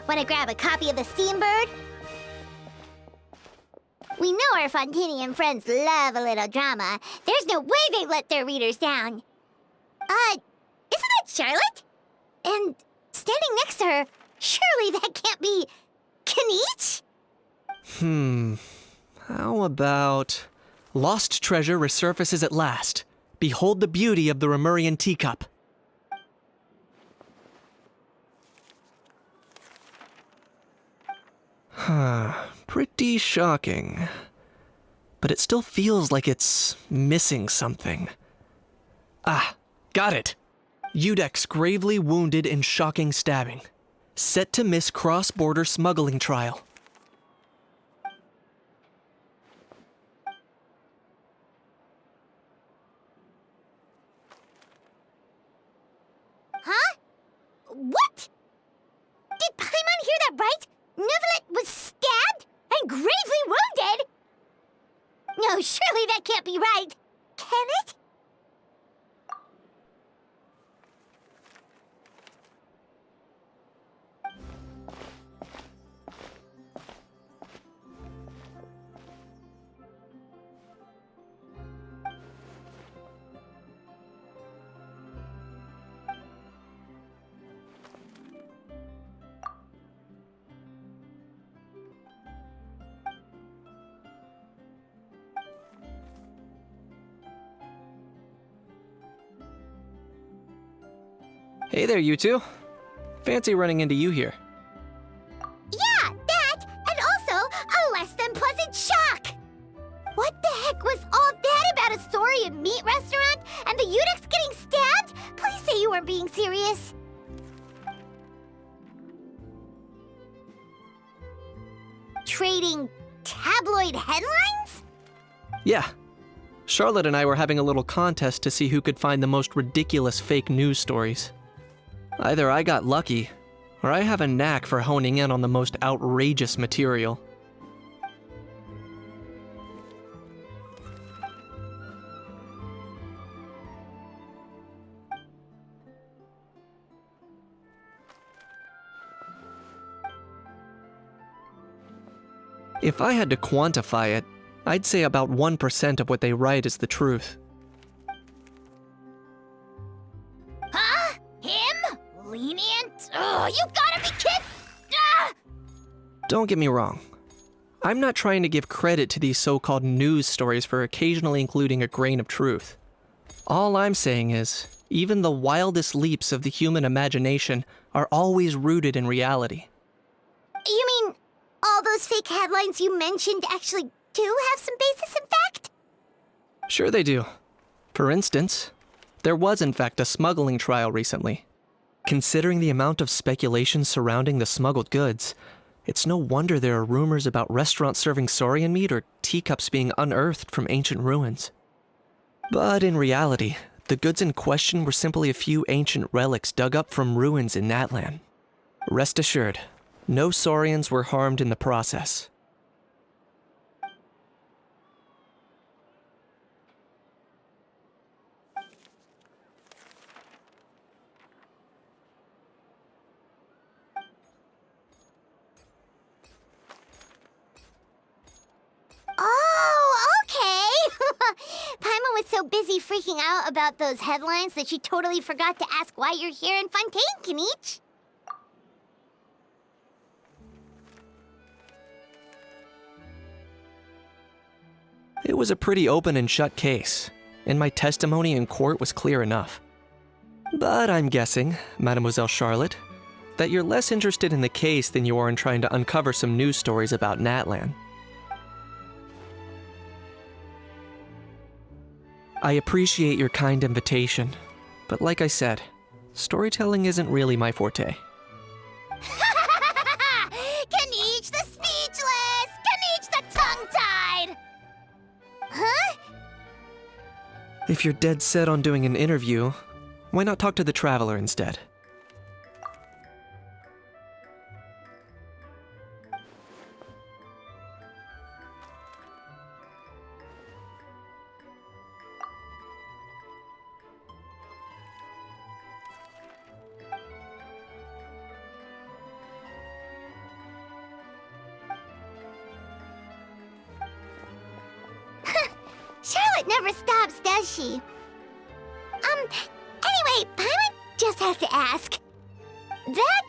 Wanna grab a copy of the Steambird? We know our Fontanian friends love a little drama. There's no way they let their readers down. Isn't that Charlotte? And standing next to her, surely that can't be Kinich? How about... Lost treasure resurfaces at last. Behold the beauty of the Remurian teacup. Pretty shocking. But it still feels like it's missing something. Ah, got it! Udex gravely wounded in shocking stabbing. Set to miss cross-border smuggling trial. Huh? What? Did Paimon hear that right? Neuvillette was stabbed and gravely wounded? No, surely that can't be right. Can it? Hey there, you two. Fancy running into you here. Yeah, that, and also a less than pleasant shock. What the heck was all that about a Saurian meat restaurant and the Udex getting stabbed? Please say you weren't being serious. Trading tabloid headlines? Yeah. Charlotte and I were having a little contest to see who could find the most ridiculous fake news stories. Either I got lucky, or I have a knack for honing in on the most outrageous material. If I had to quantify it, I'd say about 1% of what they write is the truth. Huh? Him? Lenient? Oh, you gotta be kidding! Ah! Don't get me wrong. I'm not trying to give credit to these so-called news stories for occasionally including a grain of truth. All I'm saying is, even the wildest leaps of the human imagination are always rooted in reality. You mean all those fake headlines you mentioned actually do have some basis in fact? Sure they do. For instance, there was in fact a smuggling trial recently. Considering the amount of speculation surrounding the smuggled goods, it's no wonder there are rumors about restaurants serving saurian meat or teacups being unearthed from ancient ruins. But in reality, the goods in question were simply a few ancient relics dug up from ruins in Natlan. Rest assured, no saurians were harmed in the process. Oh, okay! Paimon was so busy freaking out about those headlines that she totally forgot to ask why you're here in Fontaine, Kinich. It was a pretty open and shut case, and my testimony in court was clear enough. But I'm guessing, Mademoiselle Charlotte, that you're less interested in the case than you are in trying to uncover some news stories about Natlan. I appreciate your kind invitation, but like I said, storytelling isn't really my forte. Kinich the speechless! Kinich the tongue-tied! Huh? If you're dead set on doing an interview, why not talk to the Traveler instead? never stops, does she? Anyway, Paimon just has to ask. That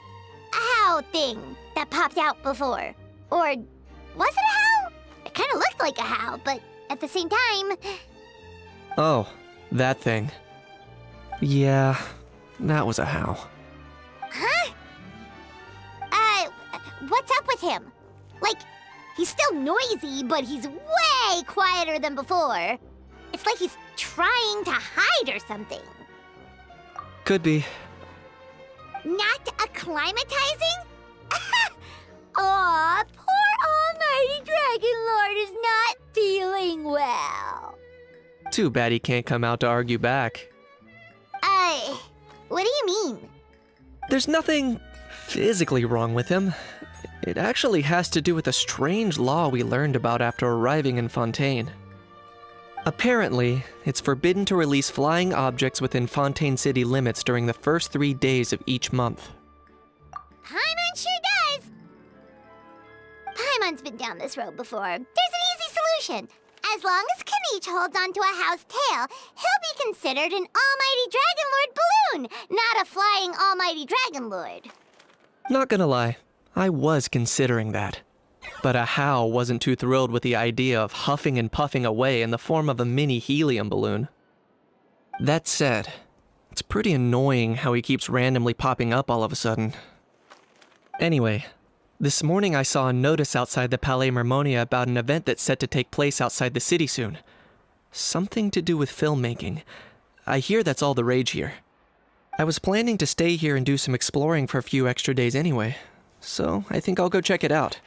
how thing that popped out before, or was it a how? It kind of looked like a how, but at the same time... Oh, that thing. Yeah, that was a how. Huh? What's up with him? Like, he's still noisy, but he's way quieter than before. It's like he's trying to hide or something. Could be. Not acclimatizing? Aw, poor Almighty Dragon Lord is not feeling well. Too bad he can't come out to argue back. What do you mean? There's nothing physically wrong with him. It actually has to do with a strange law we learned about after arriving in Fontaine. Apparently, it's forbidden to release flying objects within Fontaine City limits during the first 3 days of each month. Paimon sure does! Paimon's been down this road before. There's an easy solution. As long as Kinich holds onto a house tail, he'll be considered an Almighty Dragon Lord balloon, not a flying Almighty Dragon Lord. Not gonna lie, I was considering that. But a how wasn't too thrilled with the idea of huffing and puffing away in the form of a mini helium balloon. That said, it's pretty annoying how he keeps randomly popping up all of a sudden. Anyway, this morning I saw a notice outside the Palais Mermonia about an event that's set to take place outside the city soon. Something to do with filmmaking. I hear that's all the rage here. I was planning to stay here and do some exploring for a few extra days anyway, so I think I'll go check it out.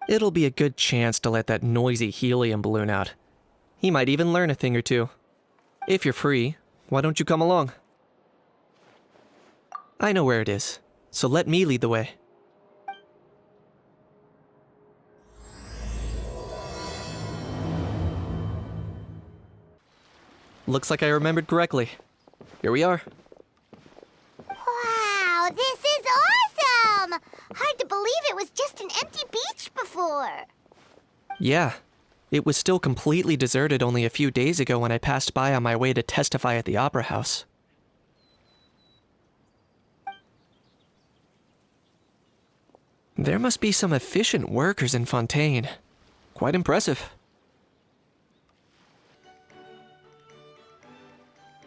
It'll be a good chance to let that noisy helium balloon out. He might even learn a thing or two. If you're free, why don't you come along? I know where it is, so let me lead the way. Looks like I remembered correctly. Here we are. Wow, this is awesome! Hard to believe it was just an empty beach before. Yeah, it was still completely deserted only a few days ago when I passed by on my way to testify at the Opera House. There must be some efficient workers in Fontaine. Quite impressive.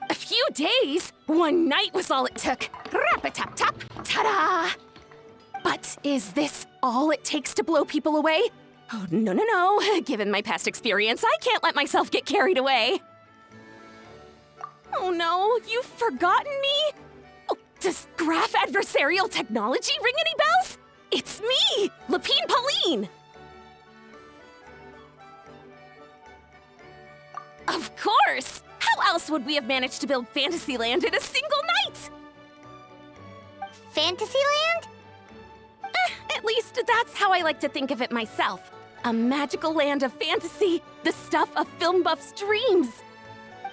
A few days? One night was all it took. Rap-a-tap-tap, ta-da! But is this all it takes to blow people away? Oh, no. Given my past experience, I can't let myself get carried away. Oh no, you've forgotten me? Oh, does graph adversarial technology ring any bells? It's me, Lapine Pauline! Of course! How else would we have managed to build Fantasyland in a single night? Fantasyland? At least that's how I like to think of it myself. A magical land of fantasy, the stuff of film buffs' dreams.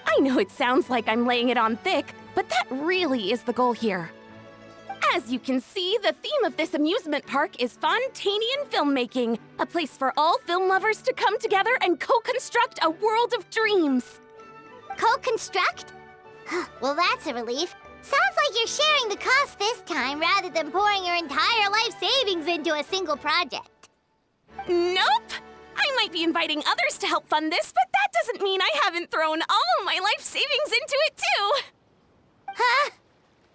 I know it sounds like I'm laying it on thick, but that really is the goal here. As you can see, the theme of this amusement park is Fontainian filmmaking, a place for all film lovers to come together and co-construct a world of dreams. Co-construct? Well, that's a relief. Sounds like you're sharing the cost this time rather than pouring your entire life savings into a single project. Nope! I might be inviting others to help fund this, but that doesn't mean I haven't thrown all my life savings into it too! Huh?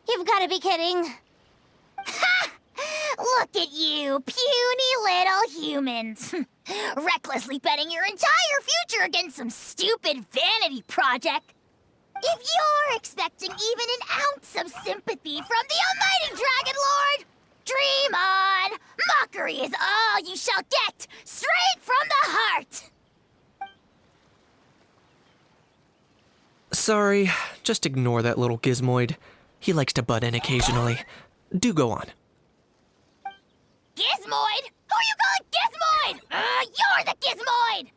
You've got to be kidding. Ha! Look at you, puny little humans. Recklessly betting your entire future against some stupid vanity project. If you're expecting even an ounce of sympathy from the Almighty Dragon Lord, dream on! Mockery is all you shall get, straight from the heart! Sorry, just ignore that little gizmoid. He likes to butt in occasionally. Do go on. Gizmoid? Who you calling Gizmoid? You're the Gizmoid!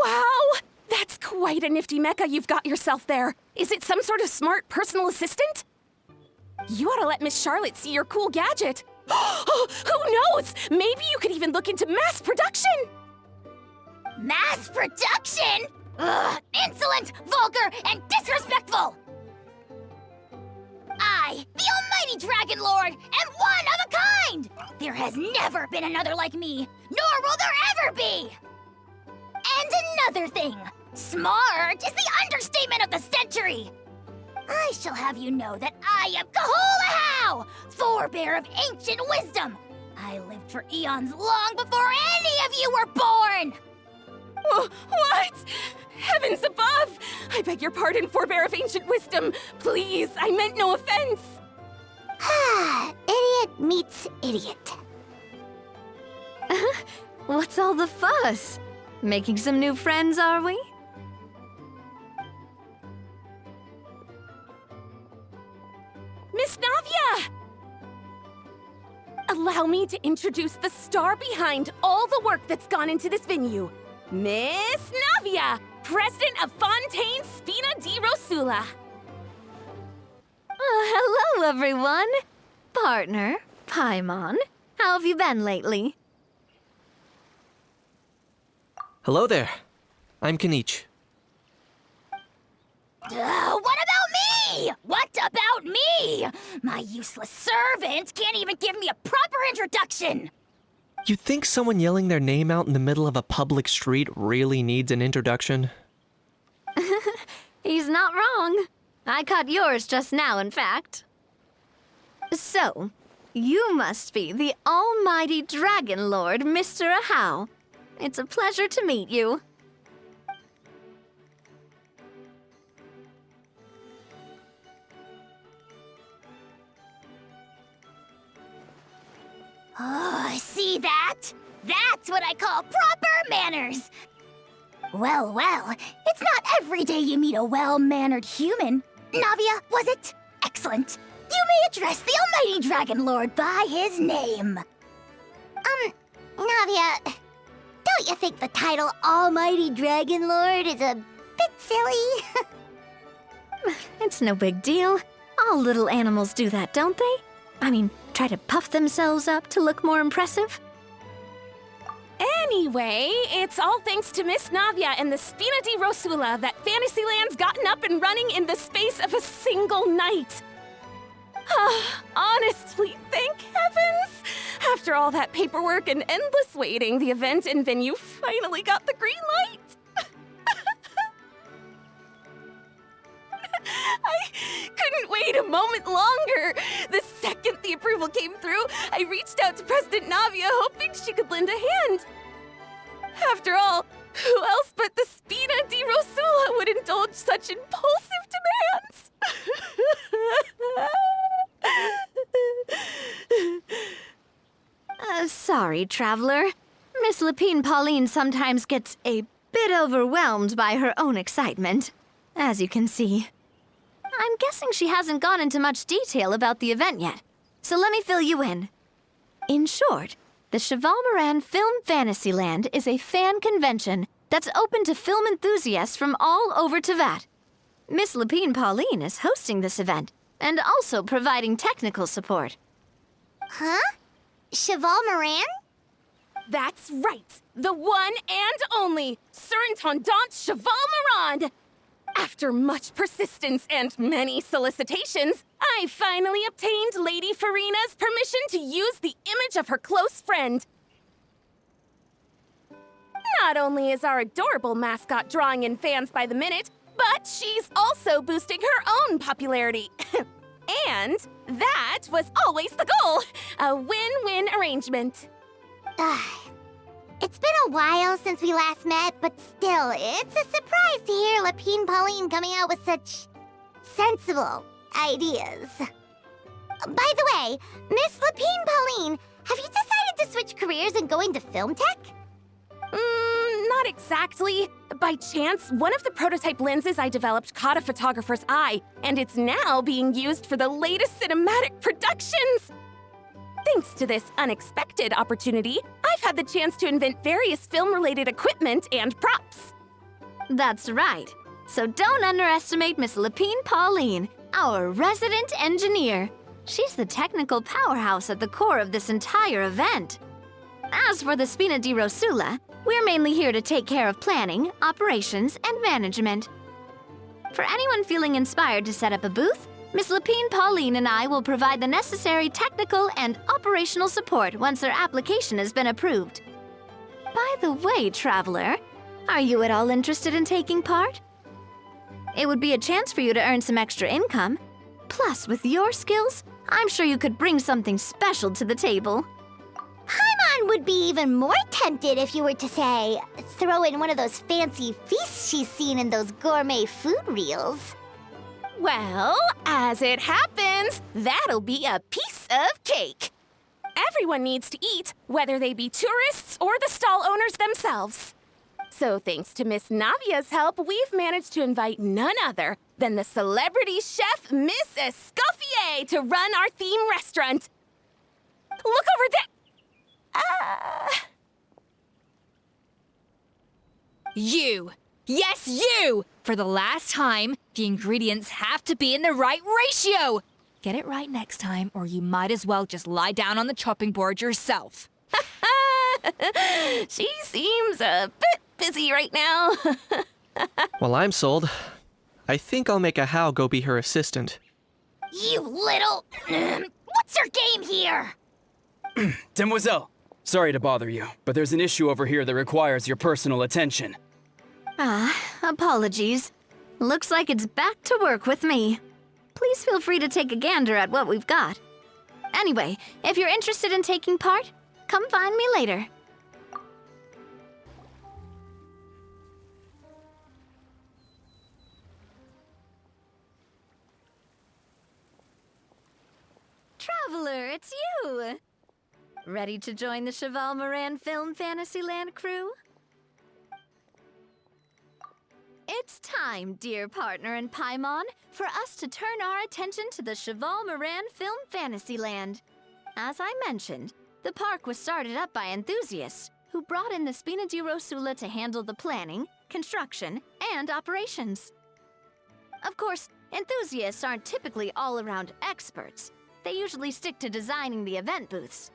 Wow! That's quite a nifty mecha you've got yourself there. Is it some sort of smart personal assistant? You ought to let Miss Charlotte see your cool gadget. Who knows? Maybe you could even look into mass production. Mass production? Ugh, insolent, vulgar, and disrespectful! I, the Almighty Dragon Lord, am one of a kind! There has never been another like me, nor will there ever be! And another thing, smart is the understatement of the century! I shall have you know that I am Kahulahau, forebear of ancient wisdom! I lived for eons long before any of you were born! What? Heavens above! I beg your pardon, forebear of ancient wisdom. Please, I meant no offense. Idiot meets idiot. What's all the fuss? Making some new friends, are we? Miss Navia! Allow me to introduce the star behind all the work that's gone into this venue. Miss Navia, President of Fontaine Spina di Rosula. Hello, everyone. Partner, Paimon. How have you been lately? Hello there. I'm Kinich. What about me? What about me? My useless servant can't even give me a proper introduction. You think someone yelling their name out in the middle of a public street really needs an introduction? He's not wrong. I caught yours just now, in fact. So, you must be the almighty Dragon Lord, Mr. Ahau. It's a pleasure to meet you. Oh, see that? That's what I call proper manners. Well, it's not every day you meet a well-mannered human. Navia, was it? Excellent. You may address the Almighty Dragon Lord by his name. Navia, don't you think the title Almighty Dragon Lord is a bit silly? It's no big deal. All little animals do that, don't they? I mean, try to puff themselves up to look more impressive. Anyway, it's all thanks to Miss Navia and the Spina di Rosula that Fantasyland's gotten up and running in the space of a single night. Honestly, thank heavens! After all that paperwork and endless waiting, the event and venue finally got the green light. I couldn't wait a moment longer. The second the approval came through, I reached out to President Navia hoping she could lend a hand. After all, who else but the Spina di Rosula would indulge such impulsive demands? Sorry, traveler. Miss Lapine Pauline sometimes gets a bit overwhelmed by her own excitement, as you can see. I'm guessing she hasn't gone into much detail about the event yet, so let me fill you in. In short, the Cheval Moran Film Fantasyland is a fan convention that's open to film enthusiasts from all over Teyvat. Miss Lapine Pauline is hosting this event and also providing technical support. Huh? Cheval Moran? That's right, the one and only Surintendant Cheval Moran! After much persistence and many solicitations, I finally obtained Lady Farina's permission to use the image of her close friend. Not only is our adorable mascot drawing in fans by the minute, but she's also boosting her own popularity. And that was always the goal, a win-win arrangement. It's been a while since we last met, but still, it's a surprise to hear Lapine Pauline coming out with such sensible ideas. By the way, Miss Lapine Pauline, have you decided to switch careers and go into film tech? Not exactly. By chance, one of the prototype lenses I developed caught a photographer's eye, and it's now being used for the latest cinematic productions. Thanks to this unexpected opportunity, I've had the chance to invent various film-related equipment and props. That's right. So don't underestimate Miss Lapine Pauline, our resident engineer. She's the technical powerhouse at the core of this entire event. As for the Spina di Rosula, We're mainly here to take care of planning, operations, and management. For anyone feeling inspired to set up a booth, Miss Lapine Pauline and I will provide the necessary technical and operational support once their application has been approved. By the way, Traveler, are you at all interested in taking part? It would be a chance for you to earn some extra income. Plus, with your skills, I'm sure you could bring something special to the table. Paimon would be even more tempted if you were to, say, throw in one of those fancy feasts she's seen in those gourmet food reels. Well, as it happens, that'll be a piece of cake. Everyone needs to eat, whether they be tourists or the stall owners themselves. So thanks to Miss Navia's help, we've managed to invite none other than the celebrity chef, Miss Escoffier, to run our theme restaurant. Look over there! You! Yes, you! For the last time, the ingredients have to be in the right ratio! Get it right next time, or you might as well just lie down on the chopping board yourself. She seems a bit busy right now. Well, I'm sold. I think I'll make a How go be her assistant. You little... What's your game here? Demoiselle, sorry to bother you, but there's an issue over here that requires your personal attention. Apologies. Looks like it's back to work with me. Please feel free to take a gander at what we've got. Anyway, if you're interested in taking part, come find me later. Traveler, it's you! Ready to join the Cheval Moran Film Fantasyland crew? It's time, dear partner and Paimon, for us to turn our attention to the Cheval Moran Film Fantasyland. As I mentioned, the park was started up by enthusiasts who brought in the Spina di Rosula to handle the planning, construction, and operations. Of course, enthusiasts aren't typically all-around experts. They usually stick to designing the event booths.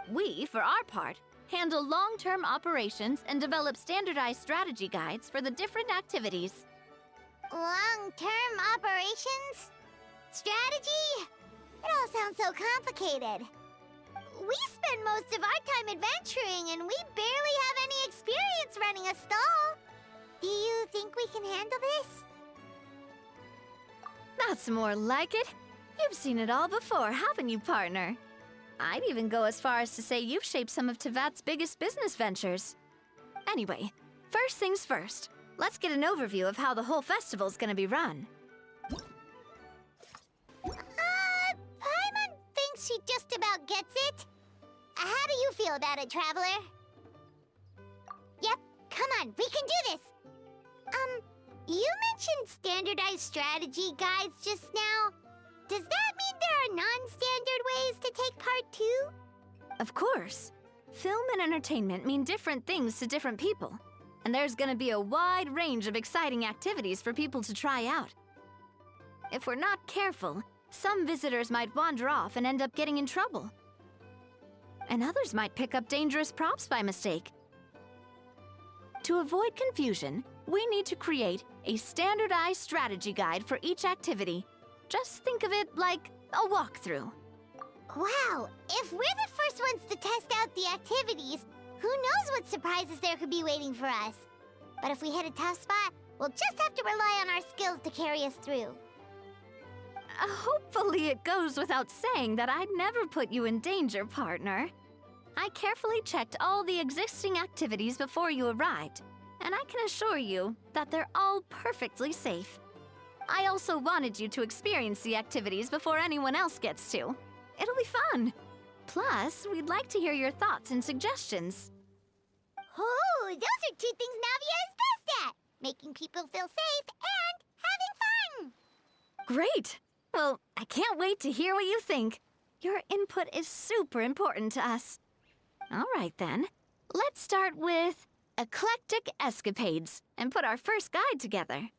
We, for our part, handle long-term operations and develop standardized strategy guides for the different activities. Long-term operations? Strategy? It all sounds so complicated. We spend most of our time adventuring and we barely have any experience running a stall. Do you think we can handle this? That's more like it. You've seen it all before, haven't you, partner? I'd even go as far as to say you've shaped some of Tevat's biggest business ventures. Anyway, first things first. Let's get an overview of how the whole festival's gonna be run. Paimon thinks she just about gets it. How do you feel about it, Traveler? Yep, come on, we can do this. You mentioned standardized strategy guides just now. Does that mean there are non-standard ways to take part too? Of course. Film and entertainment mean different things to different people. And there's gonna be a wide range of exciting activities for people to try out. If we're not careful, some visitors might wander off and end up getting in trouble. And others might pick up dangerous props by mistake. To avoid confusion, we need to create a standardized strategy guide for each activity. Just think of it like a walkthrough. Wow, if we're the first ones to test out the activities, who knows what surprises there could be waiting for us. But if we hit a tough spot, we'll just have to rely on our skills to carry us through. Hopefully it goes without saying that I'd never put you in danger, partner. I carefully checked all the existing activities before you arrived, and I can assure you that they're all perfectly safe. I also wanted you to experience the activities before anyone else gets to. It'll be fun. Plus, we'd like to hear your thoughts and suggestions. Oh, those are two things Navia is best at. Making people feel safe and having fun. Great! Well, I can't wait to hear what you think. Your input is super important to us. All right then, let's start with Eclectic Escapades and put our first guide together.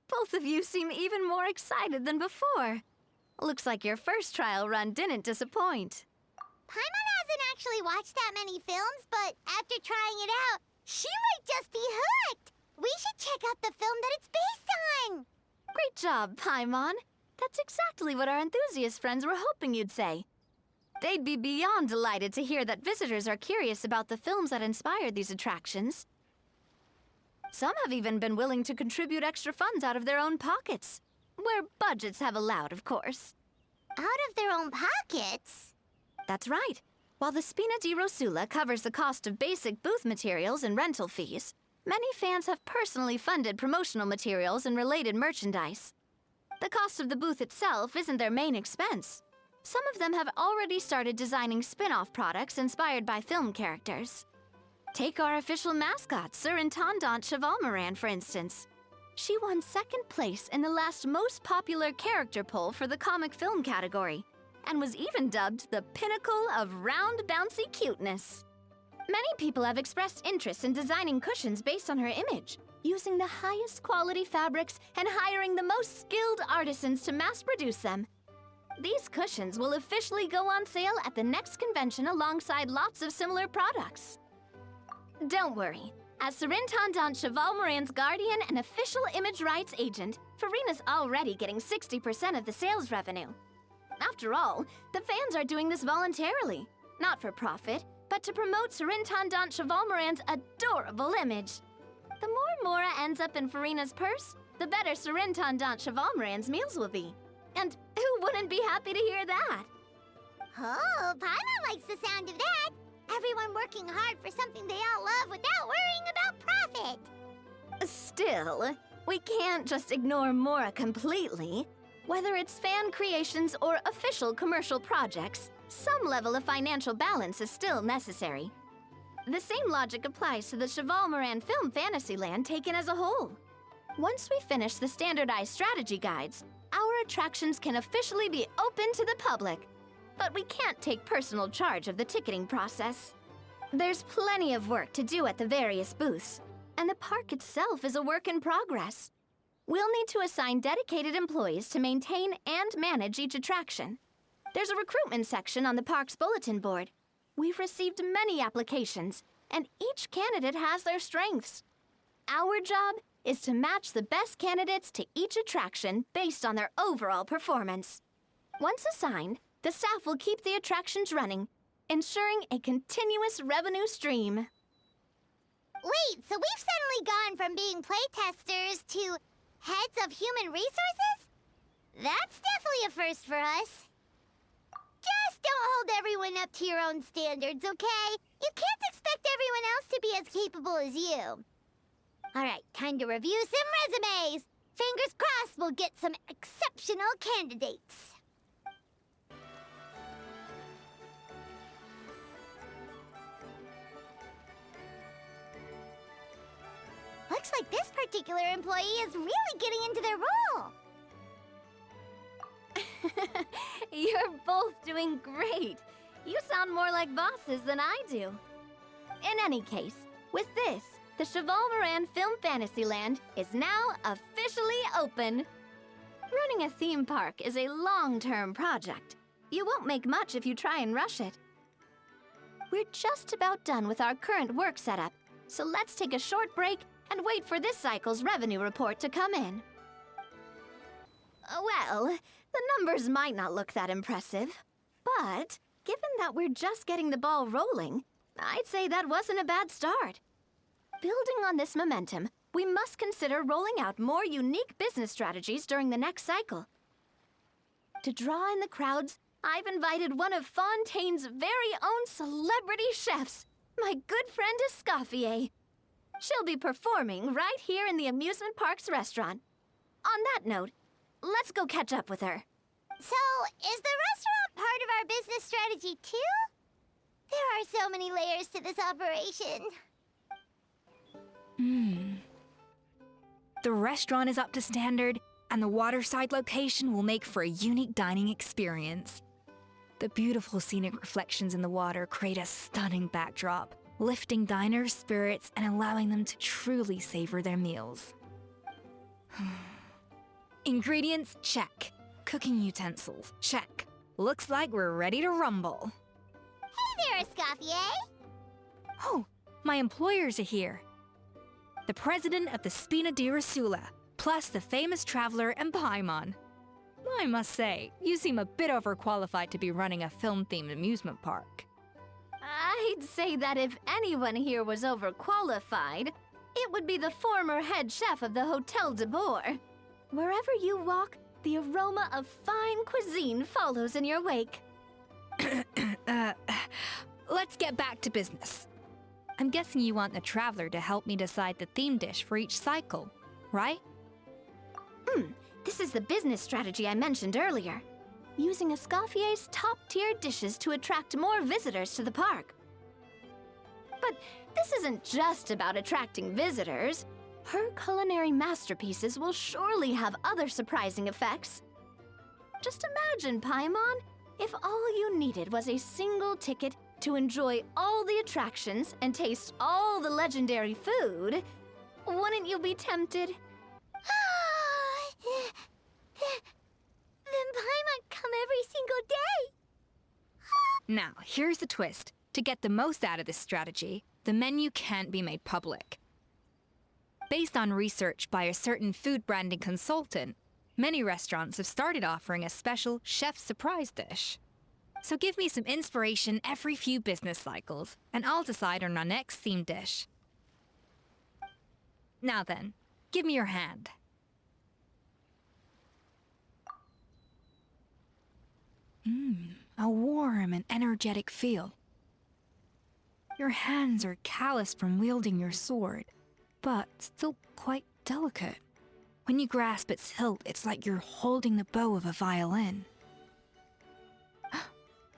Both of you seem even more excited than before. Looks like your first trial run didn't disappoint. Paimon hasn't actually watched that many films, but after trying it out, she might just be hooked. We should check out the film that it's based on. Great job, Paimon. That's exactly what our enthusiast friends were hoping you'd say. They'd be beyond delighted to hear that visitors are curious about the films that inspired these attractions. Some have even been willing to contribute extra funds out of their own pockets. Where budgets have allowed, of course. Out of their own pockets? That's right. While the Spina di Rosula covers the cost of basic booth materials and rental fees, many fans have personally funded promotional materials and related merchandise. The cost of the booth itself isn't their main expense. Some of them have already started designing spin-off products inspired by film characters. Take our official mascot, Surintendant Chevalmoran, for instance. She won second place in the last most popular character poll for the comic film category, and was even dubbed the pinnacle of round, bouncy cuteness. Many people have expressed interest in designing cushions based on her image, using the highest quality fabrics and hiring the most skilled artisans to mass produce them. These cushions will officially go on sale at the next convention alongside lots of similar products. Don't worry. As Surintendant Chevalmoran's guardian and official image rights agent, Farina's already getting 60% of the sales revenue. After all, the fans are doing this voluntarily, not for profit, but to promote Surintendant Chevalmoran's adorable image. The more Mora ends up in Farina's purse, the better Surintendant Chevalmoran's meals will be. And who wouldn't be happy to hear that? Oh, Paimon likes the sound of that. Everyone working hard for something they all love without worrying about profit. Still, we can't just ignore Mora completely. Whether it's fan creations or official commercial projects, some level of financial balance is still necessary. The same logic applies to the Chevalmoran Film Fantasyland taken as a whole. Once we finish the standardized strategy guides, our attractions can officially be open to the public. But we can't take personal charge of the ticketing process. There's plenty of work to do at the various booths, and the park itself is a work in progress. We'll need to assign dedicated employees to maintain and manage each attraction. There's a recruitment section on the park's bulletin board. We've received many applications, and each candidate has their strengths. Our job is to match the best candidates to each attraction based on their overall performance. Once assigned, the staff will keep the attractions running, ensuring a continuous revenue stream. Wait, so we've suddenly gone from being playtesters to heads of human resources? That's definitely a first for us. Just don't hold everyone up to your own standards, okay? You can't expect everyone else to be as capable as you. All right, time to review some resumes. Fingers crossed we'll get some exceptional candidates. Looks like this particular employee is really getting into their role. You're both doing great. You sound more like bosses than I do. In any case, with this, the Chevalmoran Film Fantasyland is now officially open. Running a theme park is a long-term project. You won't make much if you try and rush it. We're just about done with our current work setup, so let's take a short break and wait for this cycle's revenue report to come in. Well, the numbers might not look that impressive, but given that we're just getting the ball rolling, I'd say that wasn't a bad start. Building on this momentum, we must consider rolling out more unique business strategies during the next cycle. To draw in the crowds, I've invited one of Fontaine's very own celebrity chefs, my good friend Escoffier. She'll be performing right here in the amusement park's restaurant. On that note, let's go catch up with her. So, is the restaurant part of our business strategy too? There are so many layers to this operation. The restaurant is up to standard, and the waterside location will make for a unique dining experience. The beautiful scenic reflections in the water create a stunning backdrop, lifting diners' spirits and allowing them to truly savor their meals. Ingredients, check. Cooking utensils, check. Looks like we're ready to rumble. Hey there, Escoffier. Oh, my employers are here. The president of the Spina di Rasula, plus the famous traveler and Paimon. I must say, you seem a bit overqualified to be running a film-themed amusement park. I'd say that if anyone here was overqualified, it would be the former head chef of the Hotel de Boer. Wherever you walk, the aroma of fine cuisine follows in your wake. Let's get back to business. I'm guessing you want the traveler to help me decide the theme dish for each cycle, right? This is the business strategy I mentioned earlier. Using Escoffier's top-tier dishes to attract more visitors to the park. But this isn't just about attracting visitors. Her culinary masterpieces will surely have other surprising effects. Just imagine, Paimon, if all you needed was a single ticket to enjoy all the attractions and taste all the legendary food. Wouldn't you be tempted? Then Paimon come every single day. Now, here's the twist. To get the most out of this strategy, the menu can't be made public. Based on research by a certain food branding consultant, many restaurants have started offering a special chef surprise dish. So give me some inspiration every few business cycles, and I'll decide on our next theme dish. Now then, give me your hand. A warm and energetic feel. Your hands are calloused from wielding your sword, but still quite delicate. When you grasp its hilt, it's like you're holding the bow of a violin.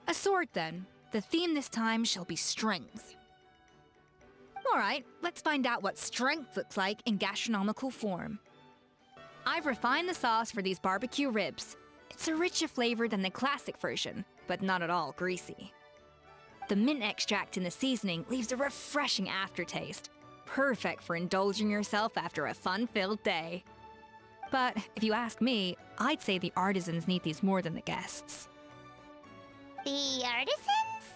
A sword, then. The theme this time shall be strength. Alright, let's find out what strength looks like in gastronomical form. I've refined the sauce for these barbecue ribs. It's a richer flavor than the classic version, but not at all greasy. The mint extract in the seasoning leaves a refreshing aftertaste, perfect for indulging yourself after a fun-filled day. But if you ask me, I'd say the artisans need these more than the guests. The artisans?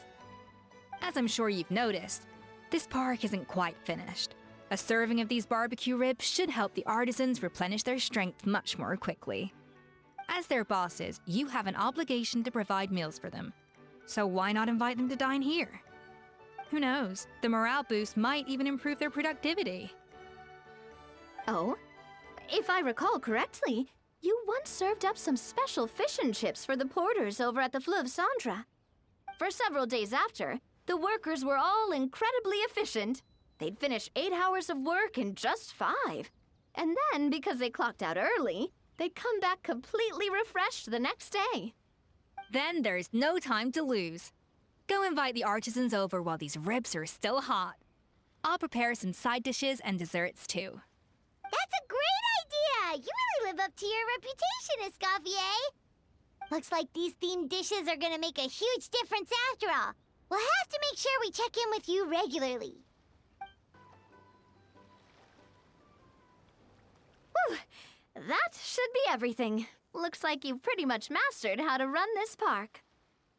As I'm sure you've noticed, this park isn't quite finished. A serving of these barbecue ribs should help the artisans replenish their strength much more quickly. As their bosses, you have an obligation to provide meals for them. So why not invite them to dine here? Who knows, the morale boost might even improve their productivity. Oh? If I recall correctly, you once served up some special fish and chips for the porters over at the Fleuve Centre. For several days after, the workers were all incredibly efficient. They'd finish 8 hours of work in just 5. And then, because they clocked out early, they'd come back completely refreshed the next day. Then there's no time to lose. Go invite the artisans over while these ribs are still hot. I'll prepare some side dishes and desserts too. That's a great idea! You really live up to your reputation, Escoffier. Looks like these themed dishes are gonna make a huge difference after all. We'll have to make sure we check in with you regularly. Whew! That should be everything. Looks like you've pretty much mastered how to run this park.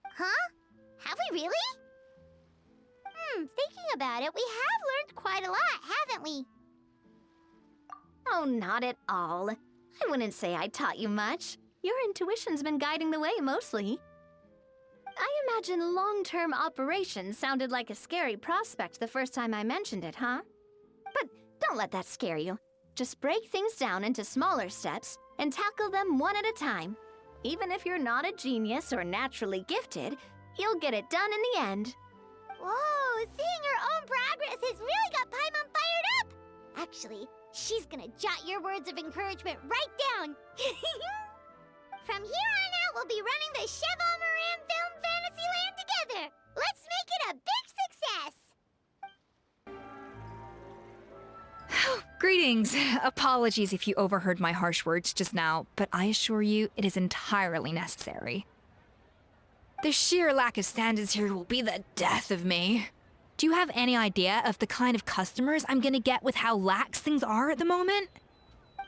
Huh? Have we really? Thinking about it, we have learned quite a lot, haven't we? Oh, not at all. I wouldn't say I taught you much. Your intuition's been guiding the way mostly. I imagine long-term operations sounded like a scary prospect the first time I mentioned it, huh? But don't let that scare you. Just break things down into smaller steps and tackle them one at a time. Even if you're not a genius or naturally gifted, you'll get it done in the end. Whoa, seeing her own progress has really got Paimon fired up! Actually, she's gonna jot your words of encouragement right down. From here on out, we'll be running the Cheval Moran Film Fantasyland together. Let's make it a big success! Greetings. Apologies if you overheard my harsh words just now, but I assure you it is entirely necessary. The sheer lack of standards here will be the death of me. Do you have any idea of the kind of customers I'm gonna get with how lax things are at the moment?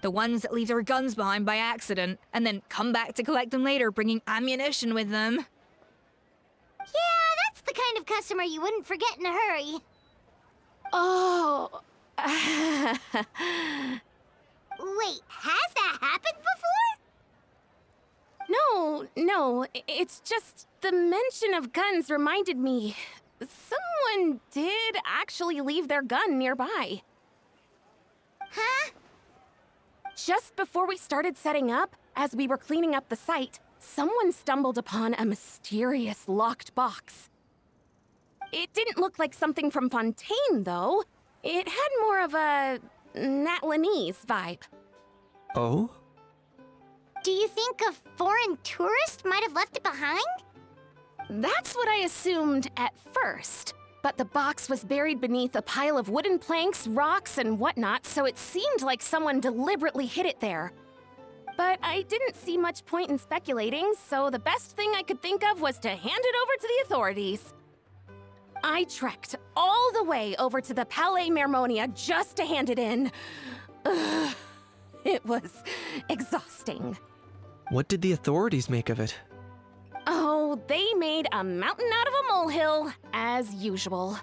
The ones that leave their guns behind by accident, and then come back to collect them later, bringing ammunition with them. Yeah, that's the kind of customer you wouldn't forget in a hurry. Oh. Wait, has that happened before? No, it's just the mention of guns reminded me. Someone did actually leave their gun nearby. Huh? Just before we started setting up, as we were cleaning up the site, someone stumbled upon a mysterious locked box. It didn't look like something from Fontaine, though. It had more of a Natlanese vibe. Oh? Do you think a foreign tourist might have left it behind? That's what I assumed at first. But the box was buried beneath a pile of wooden planks, rocks, and whatnot, so it seemed like someone deliberately hid it there. But I didn't see much point in speculating, so the best thing I could think of was to hand it over to the authorities. I trekked all the way over to the Palais Mermonia just to hand it in. Ugh, it was exhausting. What did the authorities make of it? Oh, they made a mountain out of a molehill, as usual.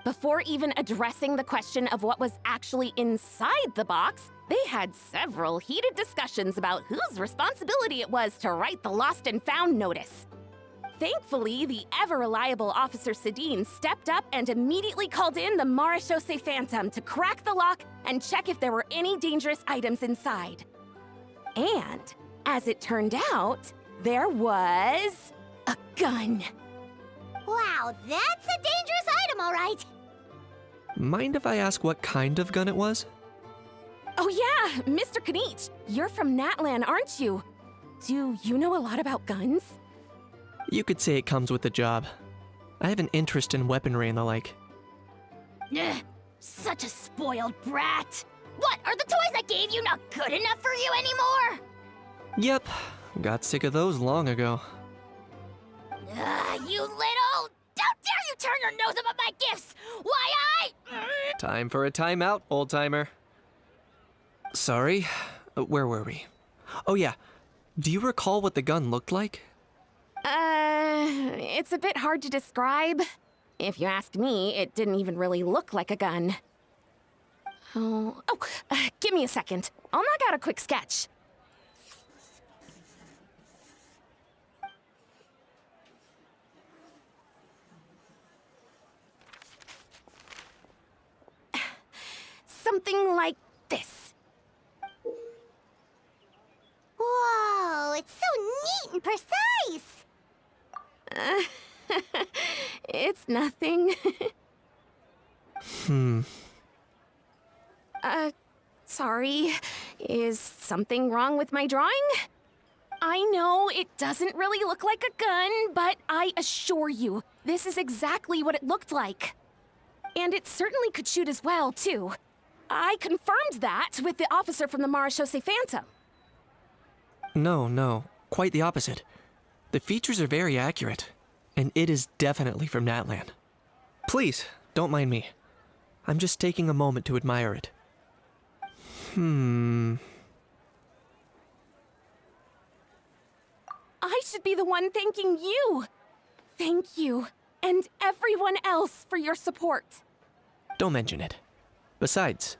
Before even addressing the question of what was actually inside the box, they had several heated discussions about whose responsibility it was to write the lost and found notice. Thankfully, the ever-reliable Officer Sedine stepped up and immediately called in the Marechaussee Phantom to crack the lock and check if there were any dangerous items inside. And, as it turned out, there was a gun. Wow, that's a dangerous item, all right. Mind if I ask what kind of gun it was? Oh yeah, Mr. Kinich, you're from Natlan, aren't you? Do you know a lot about guns? You could say it comes with the job. I have an interest in weaponry and the like. Ugh, such a spoiled brat. What, are the toys I gave you not good enough for you anymore? Yep, got sick of those long ago. You little... How dare you turn your nose up at my gifts! Why, Time for a timeout, old-timer. Sorry, where were we? Oh yeah, do you recall what the gun looked like? It's a bit hard to describe. If you ask me, it didn't even really look like a gun. Give me a second. I'll knock out a quick sketch. Something like this. Whoa, it's so neat and precise! It's nothing. Sorry. Is something wrong with my drawing? I know it doesn't really look like a gun, but I assure you, this is exactly what it looked like. And it certainly could shoot as well, too. I confirmed that with the officer from the Marechaussee Phantom. No, quite the opposite. The features are very accurate, and it is definitely from Natlan. Please, don't mind me. I'm just taking a moment to admire it. I should be the one thanking you. Thank you, and everyone else for your support. Don't mention it. Besides,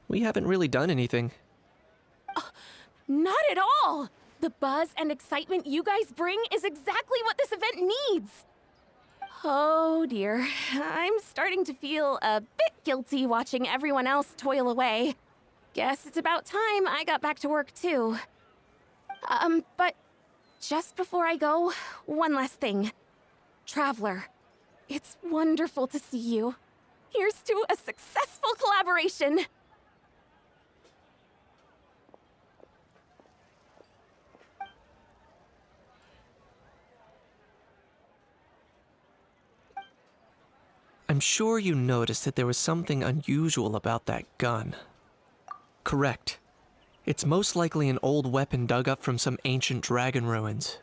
we haven't really done anything. Not at all! The buzz and excitement you guys bring is exactly what this event needs. Oh dear, I'm starting to feel a bit guilty watching everyone else toil away. Guess it's about time I got back to work too. But just before I go, one last thing. Traveler, it's wonderful to see you. Here's to a successful collaboration. I'm sure you noticed that there was something unusual about that gun. Correct. It's most likely an old weapon dug up from some ancient dragon ruins.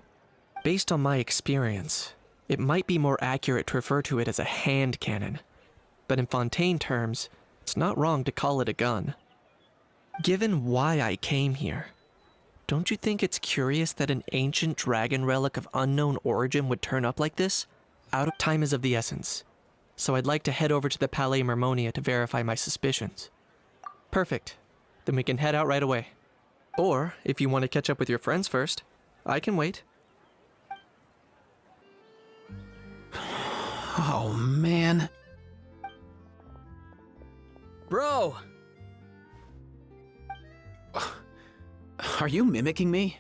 Based on my experience, it might be more accurate to refer to it as a hand cannon. But in Fontaine terms, it's not wrong to call it a gun. Given why I came here, don't you think it's curious that an ancient dragon relic of unknown origin would turn up like this? Time is of the essence, so I'd like to head over to the Palais Mermonia to verify my suspicions. Perfect. Then we can head out right away. Or, if you want to catch up with your friends first, I can wait. Oh, man. Bro! Are you mimicking me?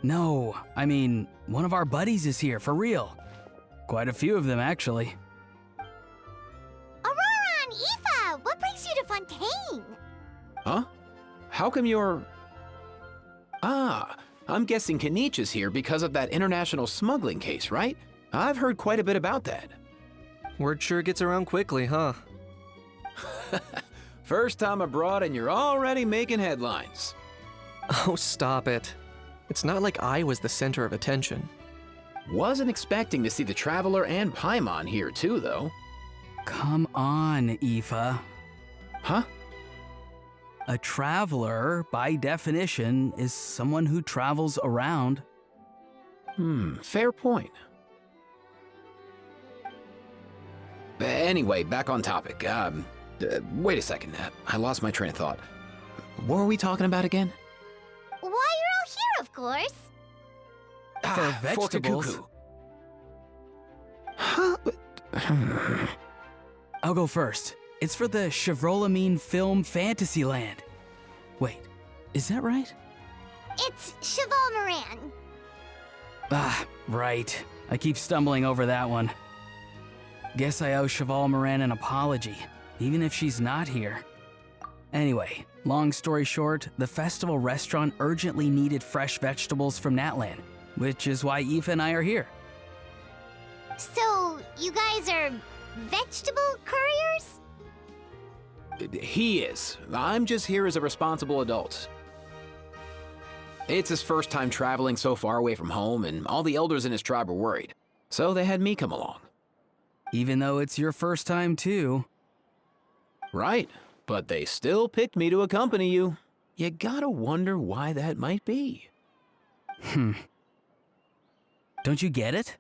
No, I mean, one of our buddies is here, for real. Quite a few of them, actually. Ororon, Aoife, what brings you to Fontaine? Huh? How come you're... Ah, I'm guessing Kinich is here because of that international smuggling case, right? I've heard quite a bit about that. Word sure gets around quickly, huh? First time abroad and you're already making headlines. Oh, stop it. It's not like I was the center of attention. Wasn't expecting to see the Traveler and Paimon here too, though. Come on, Aoife. Huh? A traveler, by definition, is someone who travels around. Fair point. Anyway, back on topic. Wait a second. I lost my train of thought. What were we talking about again? Why, you're all here, of course. For vegetables. Cuckoo. Huh? I'll go first. It's for the Lumine film Fantasyland. Wait, is that right? It's Cheval Moran. Ah, right. I keep stumbling over that one. Guess I owe Cheval Moran an apology, even if she's not here. Anyway, long story short, the festival restaurant urgently needed fresh vegetables from Natlan, which is why Aoife and I are here. So, you guys are vegetable couriers? He is. I'm just here as a responsible adult. It's his first time traveling so far away from home, and all the elders in his tribe were worried. So they had me come along. Even though it's your first time too. Right, but they still picked me to accompany you. You gotta wonder why that might be. Don't you get it?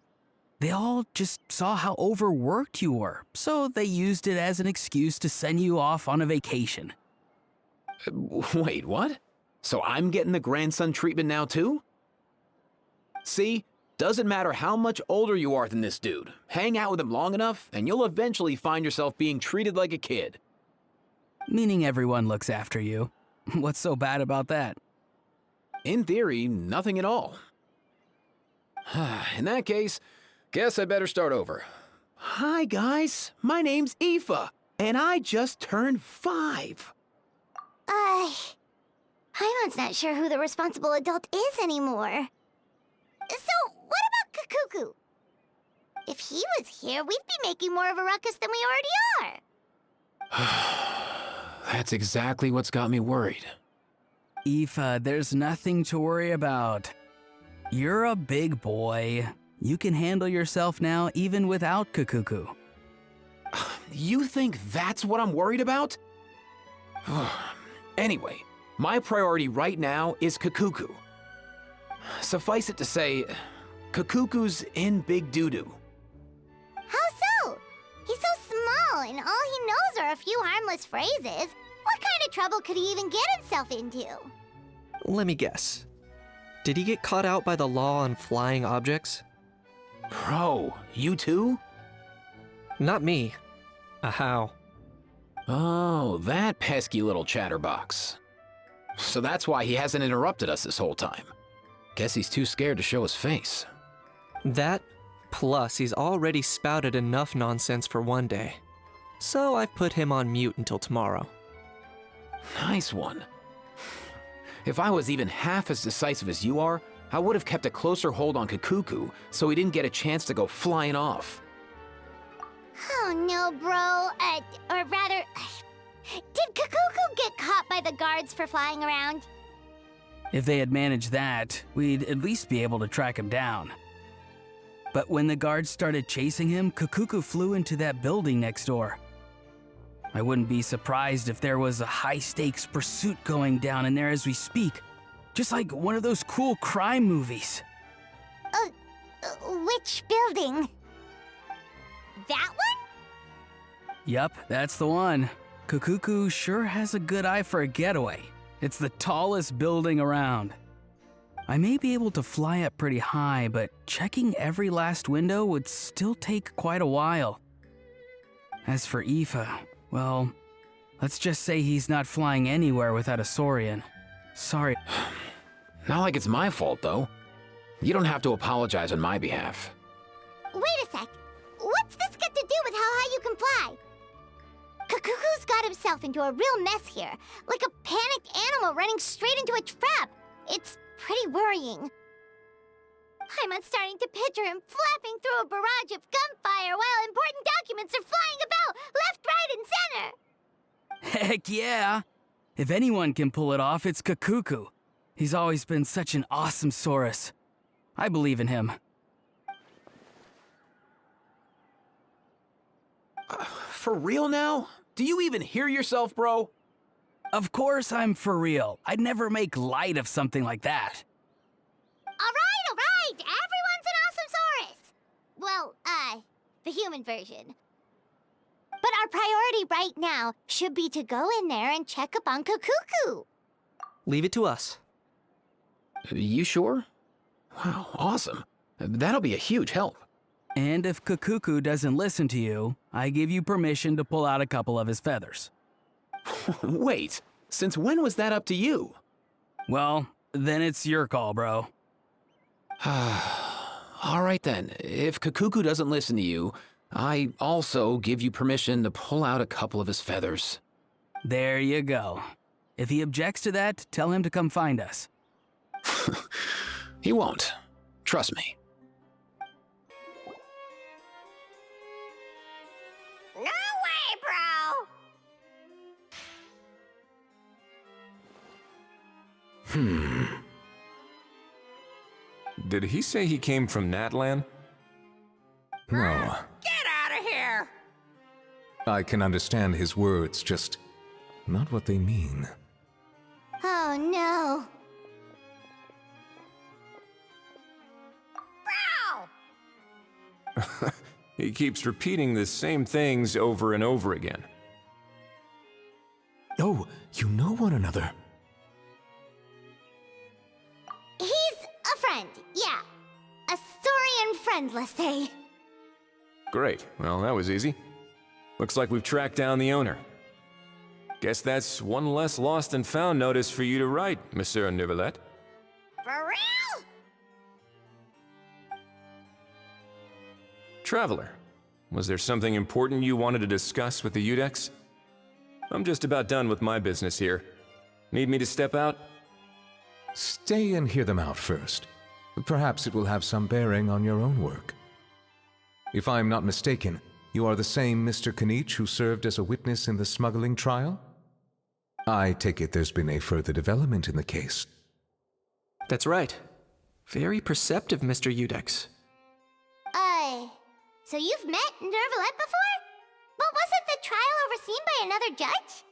They all just saw how overworked you were, so they used it as an excuse to send you off on a vacation. Wait, what? So I'm getting the grandson treatment now too? See? Doesn't matter how much older you are than this dude. Hang out with him long enough, and you'll eventually find yourself being treated like a kid. Meaning everyone looks after you. What's so bad about that? In theory, nothing at all. In that case, guess I better start over. Hi guys, my name's Aoife, and I just turned 5. Paimon's not sure who the responsible adult is anymore. So, what about Kakuku? If he was here, we'd be making more of a ruckus than we already are. That's exactly what's got me worried. Aoife, there's nothing to worry about. You're a big boy. You can handle yourself now even without Kakuku. You think that's what I'm worried about? Anyway, my priority right now is Kakuku. Suffice it to say, Kakuku's in big doo-doo. How so? He's so small, and all he knows are a few harmless phrases. What kind of trouble could he even get himself into? Let me guess. Did he get caught out by the law on flying objects? Bro, you too? Not me. How? Oh, that pesky little chatterbox. So that's why he hasn't interrupted us this whole time. Guess he's too scared to show his face. That, plus he's already spouted enough nonsense for one day. So I've put him on mute until tomorrow. Nice one. If I was even half as decisive as you are, I would have kept a closer hold on Kakuku so he didn't get a chance to go flying off. Oh no, bro. Or rather, did Kakuku get caught by the guards for flying around? If they had managed that, we'd at least be able to track him down. But when the guards started chasing him, Kakuku flew into that building next door. I wouldn't be surprised if there was a high-stakes pursuit going down in there as we speak. Just like one of those cool crime movies. Which building? That one? Yup, that's the one. Kukuku sure has a good eye for a getaway. It's the tallest building around. I may be able to fly up pretty high, but checking every last window would still take quite a while. As for Aoife, well, let's just say he's not flying anywhere without a Saurian. Sorry. Not like it's my fault, though. You don't have to apologize on my behalf. Wait a sec. What's this got to do with how high you can fly? Kukuku's got himself into a real mess here, like a panicked animal running straight into a trap. It's pretty worrying. I'm starting to picture him flapping through a barrage of gunfire while important documents are flying about left, right, and center. Heck yeah! If anyone can pull it off, it's Kukuku. He's always been such an awesome Saurus. I believe in him. For real now? Do you even hear yourself, bro? Of course I'm for real. I'd never make light of something like that. All right. Everyone's an awesome Saurus. Well, the human version. But our priority right now should be to go in there and check up on Kukuku. Leave it to us. You sure? Wow, awesome. That'll be a huge help. And if Kukuku doesn't listen to you, I give you permission to pull out a couple of his feathers. Wait, since when was that up to you? Well, then it's your call, bro. All right then, if Kukuku doesn't listen to you, I also give you permission to pull out a couple of his feathers. There you go. If he objects to that, tell him to come find us. He won't. Trust me. No way, bro! Did he say he came from Natlan? No. Get out of here! I can understand his words, just not what they mean. Oh no. Bro! He keeps repeating the same things over and over again. Oh, you know one another. He's a friend, yeah. A Saurian friend, let's say. Great. Well, that was easy. Looks like we've tracked down the owner. Guess that's one less lost and found notice for you to write, Monsieur Neuvillette. For real? Traveler, was there something important you wanted to discuss with the Iridescence? I'm just about done with my business here. Need me to step out? Stay and hear them out first. Perhaps it will have some bearing on your own work. If I'm not mistaken, you are the same Mr. Kinich who served as a witness in the smuggling trial? I take it there's been a further development in the case. That's right. Very perceptive, Mr. Iridescence. So you've met Neuvillette before? But wasn't the trial overseen by another judge?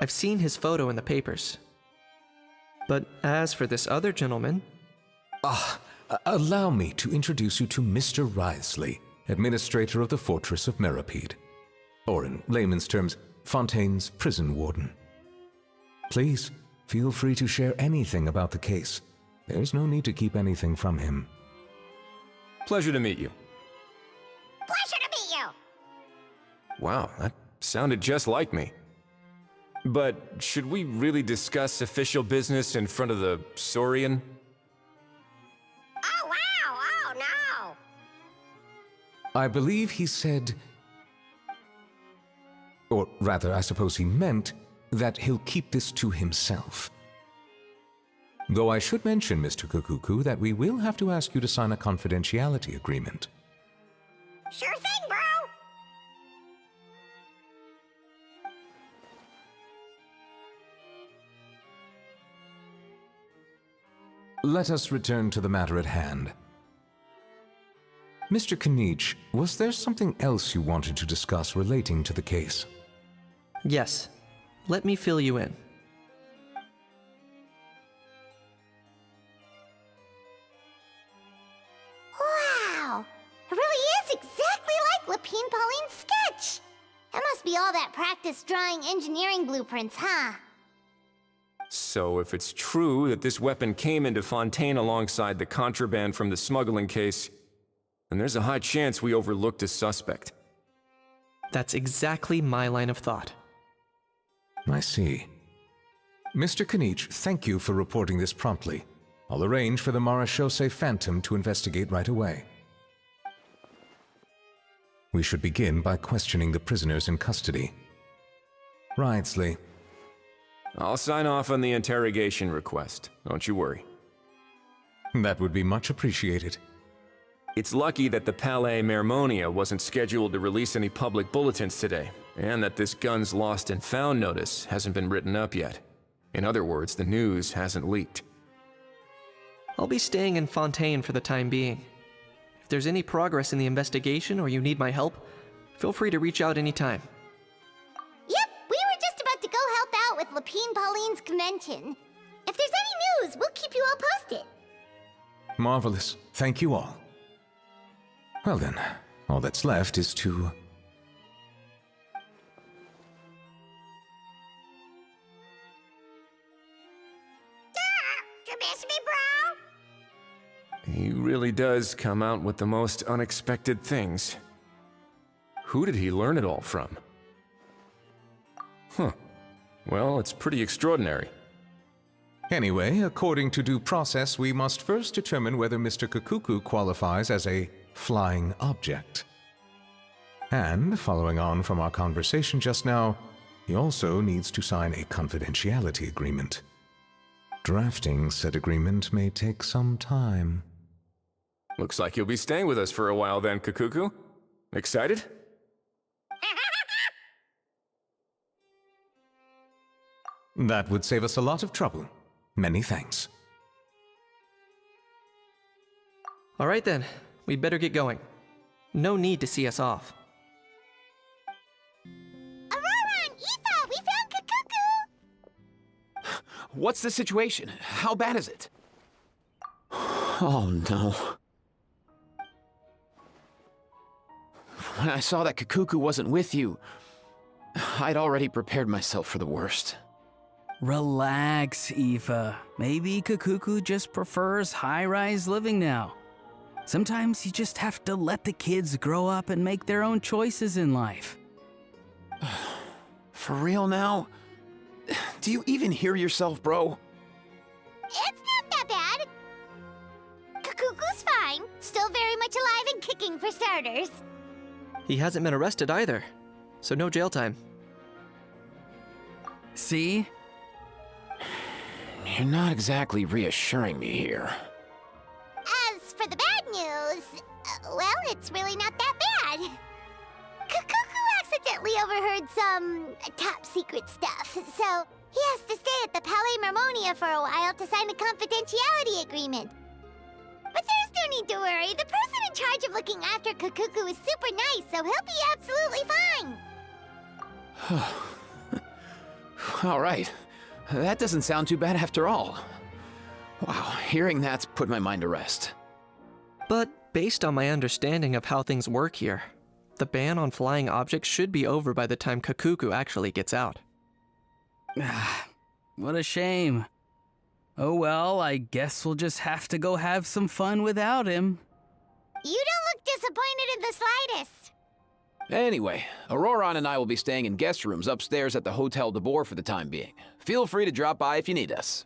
I've seen his photo in the papers. But as for this other gentleman... Allow me to introduce you to Mr. Wriothesley, administrator of the Fortress of Meripede. Or in layman's terms, Fontaine's prison warden. Please, feel free to share anything about the case. There's no need to keep anything from him. Pleasure to meet you. Pleasure to meet you! Wow, that sounded just like me. But should we really discuss official business in front of the Saurian? Oh, wow! Oh, no! I believe he said... Or rather, I suppose he meant that he'll keep this to himself. Though I should mention, Mr. Kukuku, that we will have to ask you to sign a confidentiality agreement. Sure thing, bro! Let us return to the matter at hand. Mr. Kinich, was there something else you wanted to discuss relating to the case? Yes. Let me fill you in. Wow! It really is exactly like Lapine Pauline's sketch! That must be all that practice drawing engineering blueprints, huh? So if it's true that this weapon came into Fontaine alongside the contraband from the smuggling case, then there's a high chance we overlooked a suspect. That's exactly my line of thought. I see. Mr. Kinich, thank you for reporting this promptly. I'll arrange for the Marechaussee Phantom to investigate right away. We should begin by questioning the prisoners in custody. Wriothesley. I'll sign off on the interrogation request, don't you worry. That would be much appreciated. It's lucky that the Palais Mermonia wasn't scheduled to release any public bulletins today, and that this Guns Lost and Found notice hasn't been written up yet. In other words, the news hasn't leaked. I'll be staying in Fontaine for the time being. If there's any progress in the investigation or you need my help, feel free to reach out anytime. Yep, we were just about to go help out with Lapine Pauline's convention. If there's any news, we'll keep you all posted. Marvelous. Thank you all. Well then, all that's left is to... You miss me, bro? He really does come out with the most unexpected things. Who did he learn it all from? Huh. Well, it's pretty extraordinary. Anyway, according to due process, we must first determine whether Mr. Kakuku qualifies as a flying object. And, following on from our conversation just now, he also needs to sign a confidentiality agreement. Drafting said agreement may take some time. Looks like you'll be staying with us for a while then, Kakuku. Excited? That would save us a lot of trouble. Many thanks. All right then, we'd better get going. No need to see us off. Ororon, Aoife, we found Kakuku! What's the situation? How bad is it? Oh no. When I saw that Kakuku wasn't with you, I'd already prepared myself for the worst. Relax, Aoife. Maybe Kakuku just prefers high-rise living now. Sometimes you just have to let the kids grow up and make their own choices in life. For real now? Do you even hear yourself, bro? It's not that bad. Kakuku's fine. Still very much alive and kicking for starters. He hasn't been arrested either, so no jail time. See? You're not exactly reassuring me here. As for the bad news, well, it's really not that bad. Kakuku accidentally overheard some top secret stuff, so he has to stay at the Palais Mermonia for a while to sign a confidentiality agreement. But there's no need to worry. The person in charge of looking after Kakuku is super nice, so he'll be absolutely fine. All right. That doesn't sound too bad after all. Wow, hearing that's put my mind to rest. But based on my understanding of how things work here, the ban on flying objects should be over by the time Kakuku actually gets out. What a shame. Oh well, I guess we'll just have to go have some fun without him. You don't look disappointed in the slightest. Anyway, Ororon and I will be staying in guest rooms upstairs at the Hotel de Boer for the time being. Feel free to drop by if you need us.